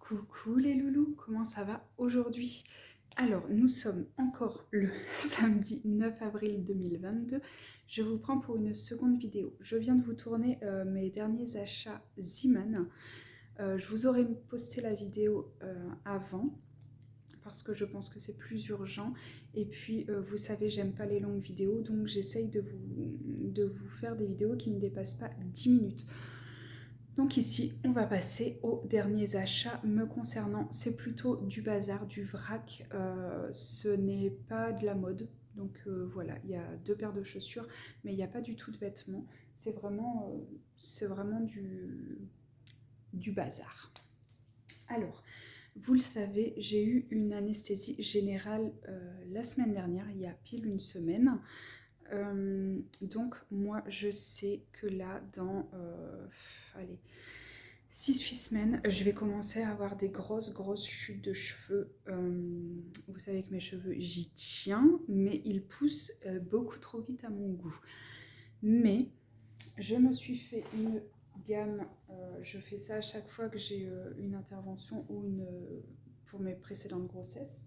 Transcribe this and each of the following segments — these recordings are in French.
Coucou les loulous, comment ça va aujourd'hui? Alors, nous sommes encore le samedi 9 avril 2022. Je vous prends pour une seconde vidéo. Je viens de vous tourner mes derniers achats Zeeman. Je vous aurais posté la vidéo avant parce que je pense que c'est plus urgent. Et puis, vous savez, j'aime pas les longues vidéos, donc j'essaye de vous faire des vidéos qui ne dépassent pas 10 minutes. Donc ici, on va passer aux derniers achats me concernant. C'est plutôt du bazar, du vrac. Ce n'est pas de la mode. Donc voilà, il y a 2 paires de chaussures, mais il n'y a pas du tout de vêtements. C'est vraiment du bazar. Alors, vous le savez, j'ai eu une anesthésie générale la semaine dernière, il y a pile une semaine. Donc moi je sais que là dans allez, 6-8 semaines je vais commencer à avoir des grosses chutes de cheveux. Vous savez que mes cheveux j'y tiens, mais ils poussent beaucoup trop vite à mon goût. Mais je me suis fait une gamme, je fais ça à chaque fois que j'ai une intervention ou pour mes précédentes grossesses,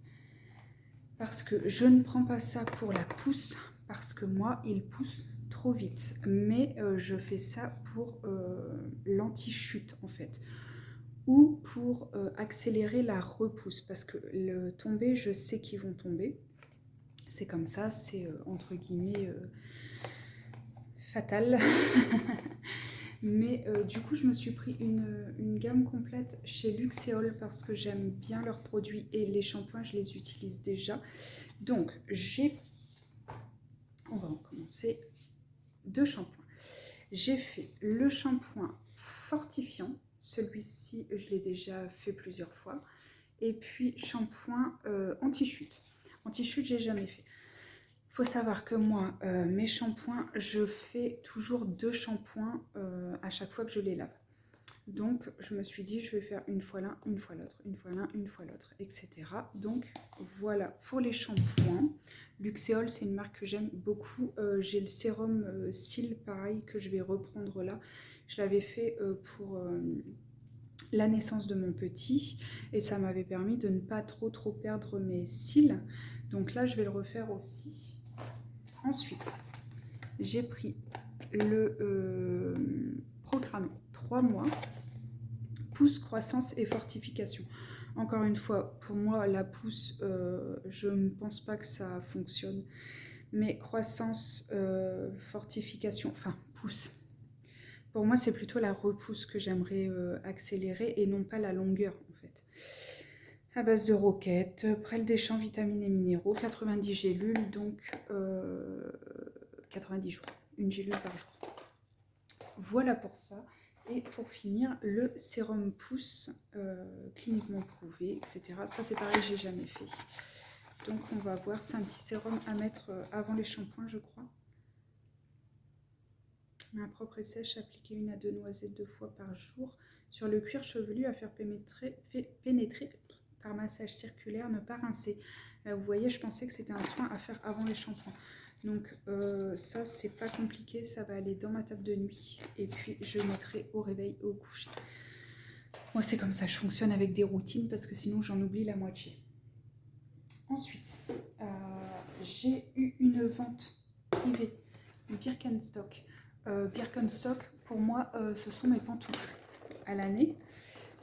parce que je ne prends pas ça pour la pousse, parce que moi, il pousse trop vite. Mais je fais ça pour l'anti-chute, en fait. Ou pour accélérer la repousse, parce que le tomber, je sais qu'ils vont tomber. C'est comme ça, c'est entre guillemets fatal. Mais du coup, je me suis pris une gamme complète chez Luxéol parce que j'aime bien leurs produits et les shampoings, je les utilise déjà. Donc, on va en commencer, 2 shampoings. J'ai fait le shampoing fortifiant, celui-ci, je l'ai déjà fait plusieurs fois. Et puis, shampoing anti-chute. Anti-chute, j'ai jamais fait. Il faut savoir que moi, mes shampoings, je fais toujours 2 shampoings à chaque fois que je les lave. Donc, je me suis dit, je vais faire une fois l'un, une fois l'autre, une fois l'un, une fois l'autre, etc. Donc, voilà pour les shampoings. Luxéol, c'est une marque que j'aime beaucoup. J'ai le sérum Cils, pareil, que je vais reprendre là. Je l'avais fait pour la naissance de mon petit et ça m'avait permis de ne pas trop perdre mes cils. Donc là, je vais le refaire aussi. Ensuite, j'ai pris le programme 3 mois, pousse, croissance et fortification. Encore une fois, pour moi, la pousse, je ne pense pas que ça fonctionne. Mais croissance, fortification, enfin pousse. Pour moi, c'est plutôt la repousse que j'aimerais accélérer et non pas la longueur, en fait. À base de roquettes, prêle des champs, vitamines et minéraux, 90 gélules, donc 90 jours, une gélule par jour. Voilà pour ça. Et pour finir, le sérum pousse, cliniquement prouvé, etc. Ça, c'est pareil, j'ai jamais fait. Donc, on va voir. C'est un petit sérum à mettre avant les shampoings, je crois. Un propre et sèche, appliquer 1 à 2 noisettes 2 fois par jour sur le cuir chevelu à faire pénétrer par massage circulaire, ne pas rincer. Vous voyez, je pensais que c'était un soin à faire avant les shampoings. Donc ça, c'est pas compliqué, ça va aller dans ma table de nuit. Et puis, je mettrai au réveil, au coucher. Moi, c'est comme ça, je fonctionne avec des routines parce que sinon, j'en oublie la moitié. Ensuite, j'ai eu une vente privée du Birkenstock. Birkenstock, pour moi, ce sont mes pantoufles à l'année.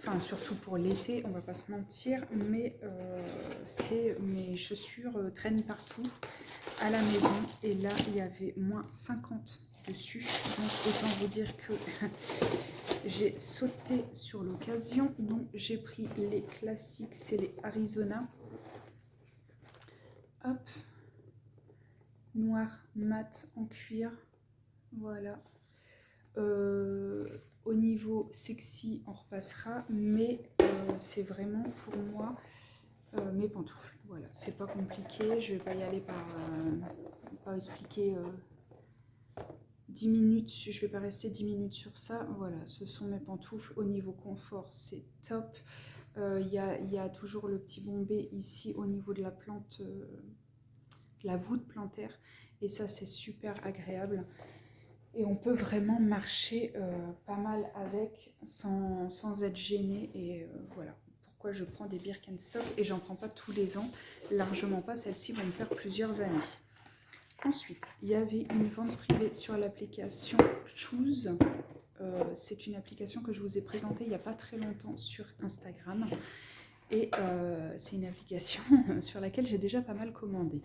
Enfin, surtout pour l'été, on va pas se mentir, mais c'est mes chaussures traînent partout à la maison. Et là, il y avait moins 50 dessus. Donc, autant vous dire que j'ai sauté sur l'occasion. Donc, j'ai pris les classiques, c'est les Arizona. Hop, noir mat en cuir. Voilà. Au niveau sexy, on repassera, mais c'est vraiment pour moi mes pantoufles. Voilà, c'est pas compliqué. Je vais pas y aller par expliquer 10 minutes. Je vais pas rester 10 minutes sur ça. Voilà, ce sont mes pantoufles. Au niveau confort, c'est top. Il y a toujours le petit bombé ici au niveau de la plante, la voûte plantaire, et ça c'est super agréable. Et on peut vraiment marcher pas mal avec sans être gêné. Et voilà, pour pourquoi je prends des Birkenstock et j'en prends pas tous les ans, largement pas, celles-ci vont me faire plusieurs années. Ensuite, il y avait une vente privée sur l'application Choose. C'est une application que je vous ai présentée il n'y a pas très longtemps sur Instagram. Et c'est une application sur laquelle j'ai déjà pas mal commandé.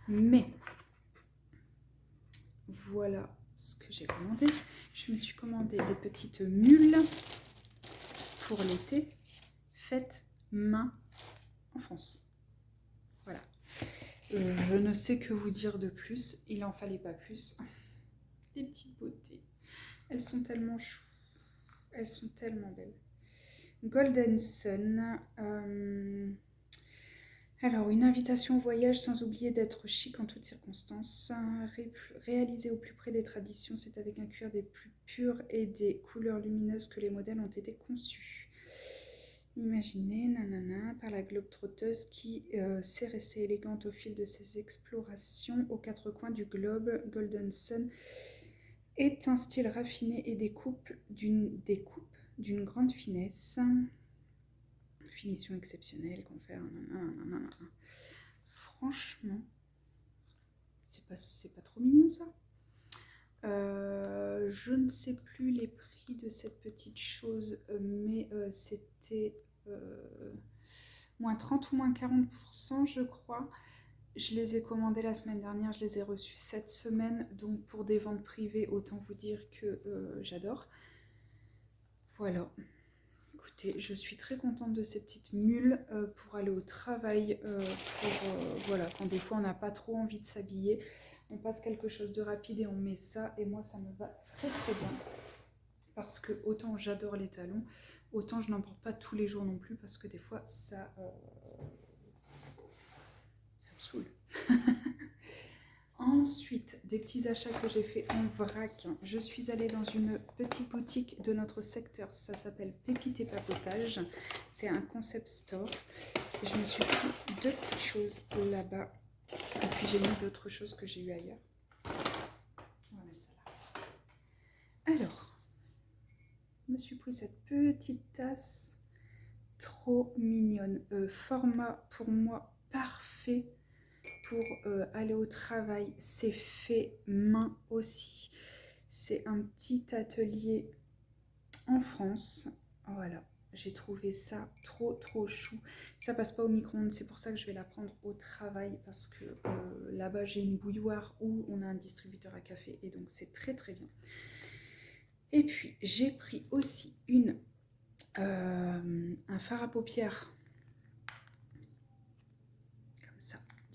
Mais voilà ce que j'ai commandé. Je me suis commandé des petites mules pour l'été, faites main en France. Voilà. Je ne sais que vous dire de plus, il n'en fallait pas plus. Des petites beautés. Elles sont tellement choues. Elles sont tellement belles. Golden Sun. Alors, une invitation au voyage sans oublier d'être chic en toutes circonstances. Réalisé au plus près des traditions, c'est avec un cuir des plus purs et des couleurs lumineuses que les modèles ont été conçus. Imaginez, nanana, par la globe-trotteuse qui sait rester élégante au fil de ses explorations aux quatre coins du globe. Golden Sun est un style raffiné et découpe d'une grande finesse. Finition exceptionnelle, confère. Franchement, c'est pas trop mignon ça. Je ne sais plus les prix de cette petite chose, mais c'était moins 30 ou moins 40%, je crois. Je les ai commandés la semaine dernière, je les ai reçus cette semaine, donc pour des ventes privées, autant vous dire que j'adore. Voilà. Écoutez, je suis très contente de ces petites mules pour aller au travail, voilà, quand des fois on n'a pas trop envie de s'habiller, on passe quelque chose de rapide et on met ça, et moi ça me va très très bien, parce que autant j'adore les talons, autant je n'en porte pas tous les jours non plus, parce que des fois ça me saoule. Ensuite, des petits achats que j'ai fait en vrac. Je suis allée dans une petite boutique de notre secteur. Ça s'appelle Pépites et Papotage. C'est un concept store. Et je me suis pris deux petites choses là-bas. Et puis j'ai mis d'autres choses que j'ai eues ailleurs. On va mettre ça là. Alors, je me suis pris cette petite tasse trop mignonne. Format pour moi parfait. Pour aller au travail, c'est fait main aussi. C'est un petit atelier en France. Voilà, j'ai trouvé ça trop chou. Ça passe pas au micro-ondes, c'est pour ça que je vais la prendre au travail, parce que là-bas j'ai une bouilloire où on a un distributeur à café, et donc c'est très bien. Et puis j'ai pris aussi un fard à paupières.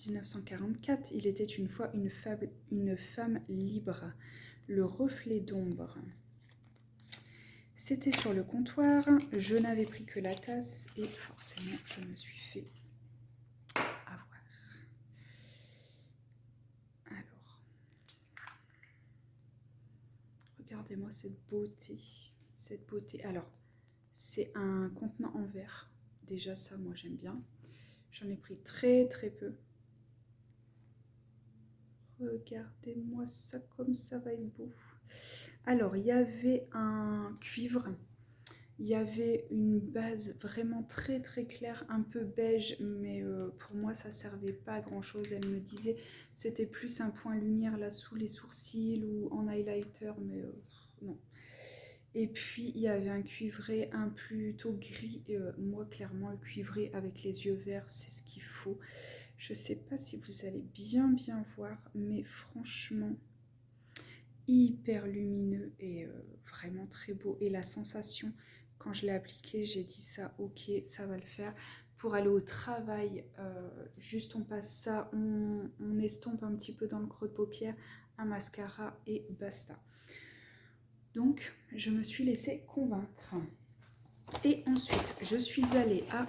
1944, il était une fois une femme libre, le reflet d'ombre. C'était sur le comptoir, je n'avais pris que la tasse et forcément je me suis fait avoir. Alors, regardez-moi cette beauté, Alors, c'est un contenant en verre, déjà ça moi j'aime bien. J'en ai pris très peu. Regardez-moi ça, comme ça va être beau. Alors, il y avait un cuivre, il y avait une base vraiment très claire, un peu beige, mais pour moi ça servait pas à grand chose. Elle me disait c'était plus un point lumière là sous les sourcils ou en highlighter, mais non. Et puis il y avait un cuivré un plutôt gris, et moi clairement le cuivré avec les yeux verts c'est ce qu'il faut. Je sais pas si vous allez bien voir, mais franchement, hyper lumineux et vraiment très beau. Et la sensation, quand je l'ai appliqué, j'ai dit ça, ok, ça va le faire. Pour aller au travail, juste on passe ça, on estompe un petit peu dans le creux de paupière, un mascara et basta. Donc, je me suis laissée convaincre. Et ensuite, je suis allée à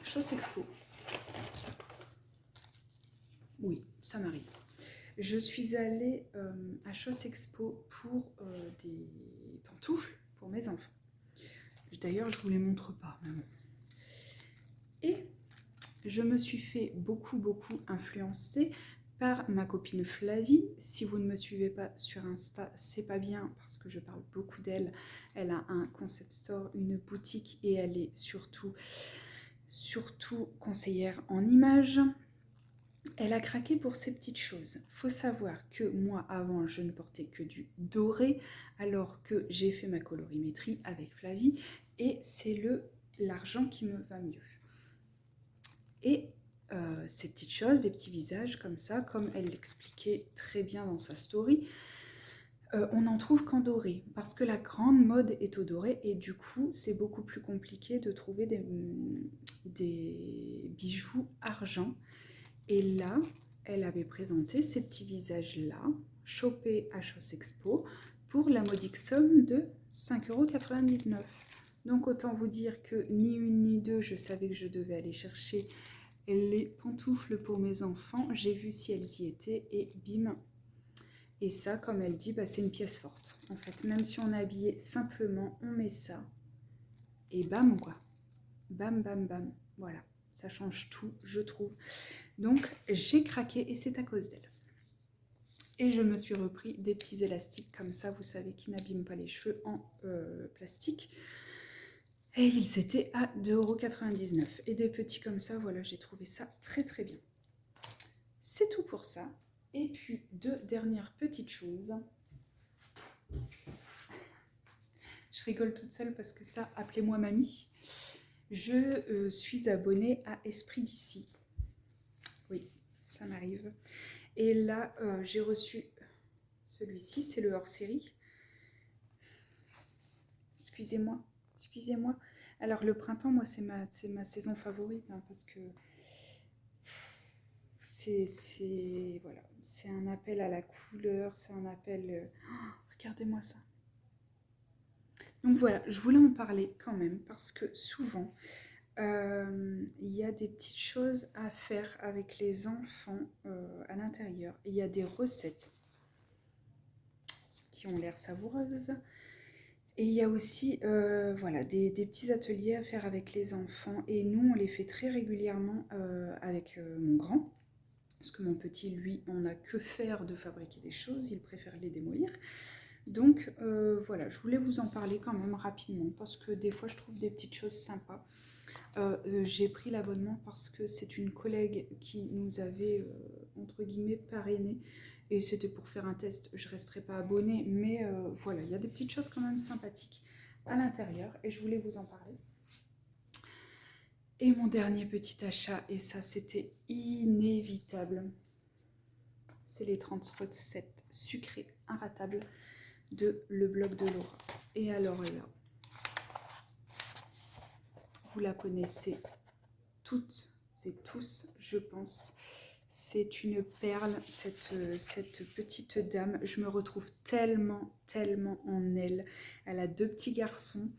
Chosexpo. Oui, ça m'arrive. Je suis allée à Chosexpo pour des pantoufles pour mes enfants. D'ailleurs, je ne vous les montre pas. Mais bon. Et je me suis fait beaucoup influencer par ma copine Flavie. Si vous ne me suivez pas sur Insta, c'est pas bien parce que je parle beaucoup d'elle. Elle a un concept store, une boutique, et elle est surtout surtout conseillère en images. Elle a craqué pour ces petites choses. Faut savoir que moi, avant, je ne portais que du doré, alors que j'ai fait ma colorimétrie avec Flavie, et c'est l'argent qui me va mieux. Et ces petites choses, des petits visages comme ça, comme elle l'expliquait très bien dans sa story, on n'en trouve qu'en doré, parce que la grande mode est au doré, et du coup, c'est beaucoup plus compliqué de trouver des bijoux argent. Et là, elle avait présenté ces petits visages-là, chopés à Chosexpo, pour la modique somme de 5,99 €. Donc autant vous dire que ni une ni deux, je savais que je devais aller chercher les pantoufles pour mes enfants. J'ai vu si elles y étaient et bim. Et ça, comme elle dit, bah, c'est une pièce forte. En fait, même si on est habillé simplement, on met ça. Et bam, quoi. Bam, bam, bam. Voilà. Ça change tout, je trouve. Donc, j'ai craqué et c'est à cause d'elle. Et je me suis repris des petits élastiques comme ça, vous savez, qui n'abîment pas les cheveux en plastique. Et ils étaient à 2,99 €. Et des petits comme ça, voilà, j'ai trouvé ça très très bien. C'est tout pour ça. Et puis, deux dernières petites choses. Je rigole toute seule parce que ça, appelez-moi mamie. Je suis abonnée à Esprit d'ici. Oui, ça m'arrive. Et là, j'ai reçu celui-ci, c'est le hors-série. Excusez-moi, excusez-moi. Alors, le printemps, moi, c'est ma saison favorite, hein, parce que voilà, c'est un appel à la couleur, c'est un appel... Oh, regardez-moi ça. Donc voilà, je voulais en parler quand même, parce que souvent, il y a des petites choses à faire avec les enfants à l'intérieur. Il y a des recettes qui ont l'air savoureuses. Et il y a aussi voilà, des petits ateliers à faire avec les enfants. Et nous, on les fait très régulièrement avec mon grand. Parce que mon petit, lui, on n'a que faire de fabriquer des choses. Il préfère les démolir. Donc voilà, je voulais vous en parler quand même rapidement. Parce que des fois, je trouve des petites choses sympas. J'ai pris l'abonnement parce que c'est une collègue qui nous avait, entre guillemets, parrainé. Et c'était pour faire un test, je ne resterai pas abonnée. Mais voilà, il y a des petites choses quand même sympathiques à l'intérieur. Et je voulais vous en parler. Et mon dernier petit achat, et ça c'était inévitable, c'est les 30 recettes sucrées inratables de Le Blog de Laura. Et alors là, vous la connaissez toutes et tous, je pense. C'est une perle, cette petite dame. Je me retrouve tellement, tellement en elle. Elle a deux petits garçons.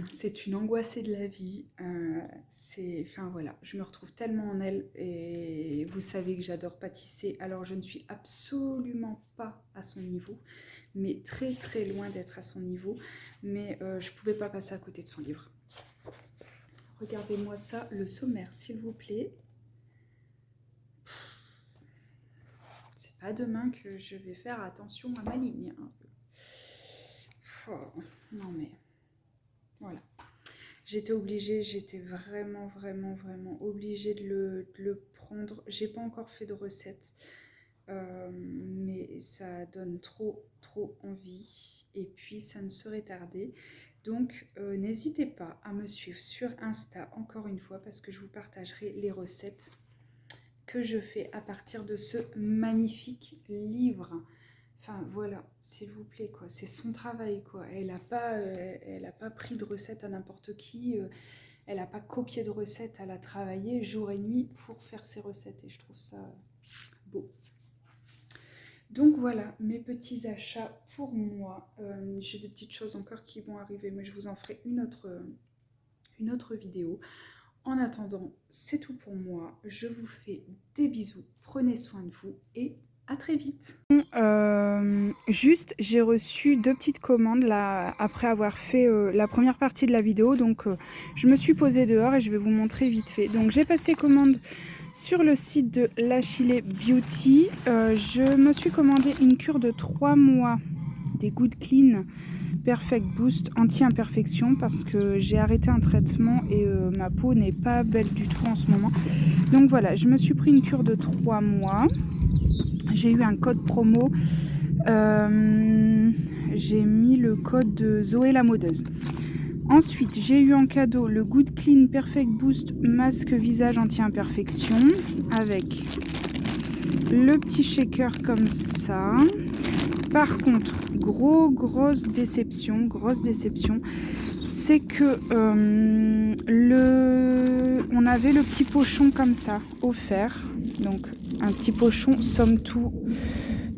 C'est une angoissée de la vie. Enfin voilà, je me retrouve tellement en elle. Et vous savez que j'adore pâtisser. Alors je ne suis absolument pas à son niveau, mais très très loin d'être à son niveau. Mais je ne pouvais pas passer à côté de son livre. Regardez-moi ça, le sommaire, s'il vous plaît. C'est pas demain que je vais faire attention à ma ligne. Hein. Oh, non mais, voilà. J'étais obligée, j'étais vraiment, vraiment, vraiment obligée de le prendre. J'ai pas encore fait de recette, mais ça donne trop, trop envie. Et puis, ça ne serait tardé. Donc, n'hésitez pas à me suivre sur Insta, encore une fois, parce que je vous partagerai les recettes que je fais à partir de ce magnifique livre. Enfin, voilà, s'il vous plaît, quoi. C'est son travail, quoi. Elle n'a pas pris de recettes à n'importe qui. Elle n'a pas copié de recettes. Elle a travaillé jour et nuit pour faire ses recettes. Et je trouve ça beau. Donc voilà, mes petits achats pour moi. J'ai des petites choses encore qui vont arriver, mais je vous en ferai une autre vidéo. En attendant, c'est tout pour moi. Je vous fais des bisous. Prenez soin de vous et à très vite. Juste, j'ai reçu deux petites commandes là, après avoir fait la première partie de la vidéo. Donc, je me suis posée dehors et je vais vous montrer vite fait. Donc, j'ai passé commande sur le site de l'Achille Beauty. Je me suis commandé une cure de 3 mois des Good Clean Perfect Boost anti-imperfection parce que j'ai arrêté un traitement et ma peau n'est pas belle du tout en ce moment. Donc voilà, je me suis pris une cure de 3 mois. J'ai eu un code promo. J'ai mis le code de Zoé la modeuse. Ensuite, j'ai eu en cadeau le Good Clean Perfect Boost masque visage anti-imperfection avec le petit shaker comme ça. Par contre, grosse déception, c'est que on avait le petit pochon comme ça offert. Donc un petit pochon somme toute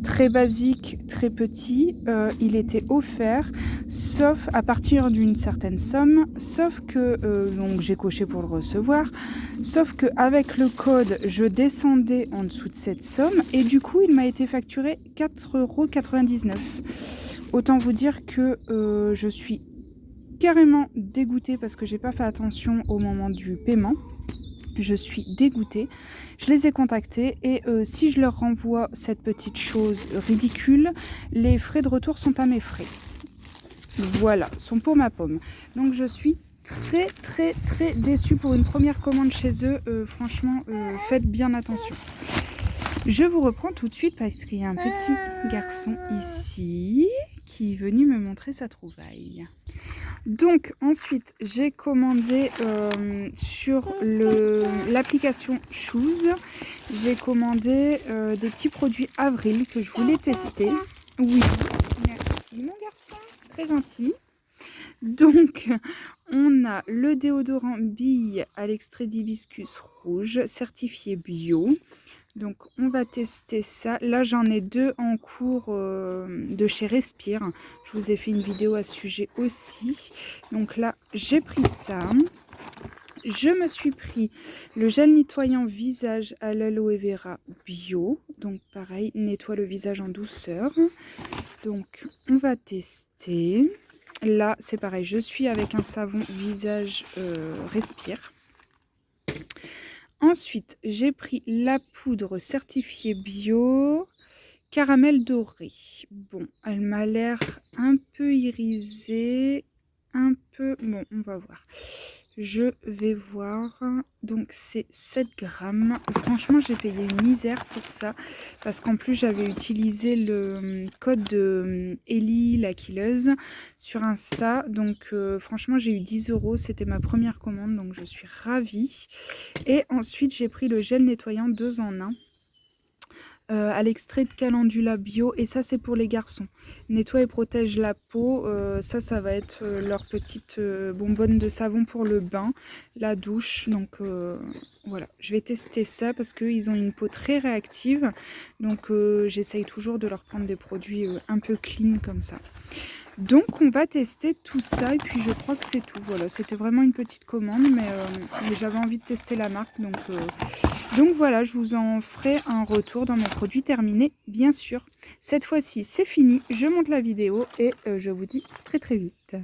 très basique, très petit. Il était offert, sauf à partir d'une certaine somme, sauf que donc j'ai coché pour le recevoir, sauf que avec le code, je descendais en dessous de cette somme et du coup, il m'a été facturé 4,99 €. Autant vous dire que je suis carrément dégoûtée parce que j'ai pas fait attention au moment du paiement. Je suis dégoûtée. Je les ai contactés et si je leur renvoie cette petite chose ridicule, les frais de retour sont à mes frais. Voilà, sont pour ma pomme. Donc je suis très déçue pour une première commande chez eux. Franchement, faites bien attention. Je vous reprends tout de suite parce qu'il y a un petit garçon ici qui est venu me montrer sa trouvaille. Donc ensuite j'ai commandé sur l'application Shoes, j'ai commandé des petits produits Avril que je voulais tester. Oui, merci mon garçon, très gentil. Donc on a le déodorant Bille à l'extrait d'hibiscus rouge certifié bio. Donc on va tester ça. Là j'en ai 2 en cours de chez Respire. Je vous ai fait une vidéo à ce sujet aussi. Donc là j'ai pris ça. Je me suis pris le gel nettoyant visage à l'aloe vera bio. Donc pareil, nettoie le visage en douceur. Donc on va tester. Là c'est pareil, je suis avec un savon visage Respire. Ensuite, j'ai pris la poudre certifiée bio, caramel doré. Bon, elle m'a l'air un peu irisée, un peu... Bon, on va voir. Je vais voir. Donc, c'est 7 grammes. Franchement, j'ai payé une misère pour ça. Parce qu'en plus, j'avais utilisé le code de Ellie, la killeuse, sur Insta. Donc, franchement, j'ai eu 10 €. C'était ma première commande. Donc, je suis ravie. Et ensuite, j'ai pris le gel nettoyant 2 en 1. À l'extrait de calendula bio et ça c'est pour les garçons. Nettoie et protège la peau, ça va être leur petite bonbonne de savon pour le bain, la douche. Donc voilà, je vais tester ça parce qu'ils ont une peau très réactive. Donc j'essaye toujours de leur prendre des produits un peu clean comme ça. Donc on va tester tout ça et puis je crois que c'est tout. Voilà, c'était vraiment une petite commande mais j'avais envie de tester la marque. Donc voilà, je vous en ferai un retour dans mes produits terminés bien sûr. Cette fois-ci c'est fini, je monte la vidéo et je vous dis à très vite.